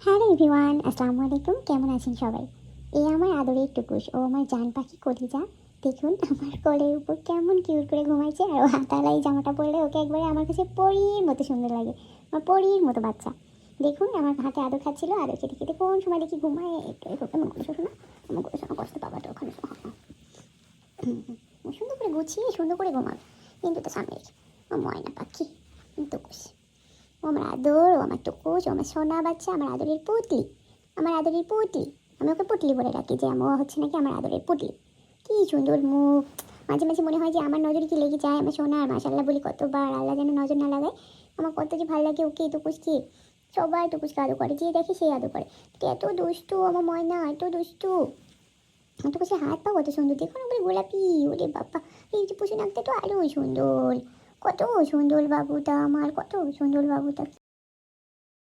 Hello everyone, আসসালামু আলাইকুম। কেমন আছেন সবাই? এই আমার আদরের টুকুস, ও আমার জান পাখি কলিজা। দেখুন আমার কোলের উপর কেমন কিউট করে ঘুমাইছে, আর ও হাতালা এই জামাটা পরলে ওকে একবারে আমার কাছে পরীর মতো সুন্দর লাগে। আমার পরীর মতো বাচ্চা। দেখুন আমার হাতে আদর খাচ্ছিল, আদর খেতে খেতে কোন সময় দেখি ঘুমায়। একটু এমন করে শোনো, এমন করে শোনো, কষ্ট পাবাটা ওখানে সুন্দর করে গুছিয়ে সুন্দর করে ঘুমাবে। কিন্তু তো সামনে রেখে ও ময়না পাখি টুকুস, ও আমার আদর, ও আমার টুকুস, ও আমার সোনা বাচ্চা, আমার আদরের পুতলি, আমার আদরের পুতলি। আমি ওকে পুতলি বলে ডাকি, যে ও হচ্ছে নাকি আমার আদরের পুতলি। কি সুন্দর মুখ। মাঝে মাঝে মনে হয় যে আমার নজরে কি লেগে যায়, আমার সোনা আর মাশাল্লাহ বলি কতবার, আল্লাহ যেন নজর না লাগায়। আমার কত যে ভালো লাগে ওকে, টুকুসকে। সবাই টুকুসকে আদর করে, যে দেখে সেই আদর করে। এত দুষ্টু আমার ময়না, এত দুষ্টু। টুকুসের হাত পা কত সুন্দর, দেখুন ওগুলো গোলাপি। ওরে বাবা, এই যে পুষে নাকতে তো আরো সুন্দর। কত সুন্দর বাবুটা আমার, কত সুন্দর বাবুটা।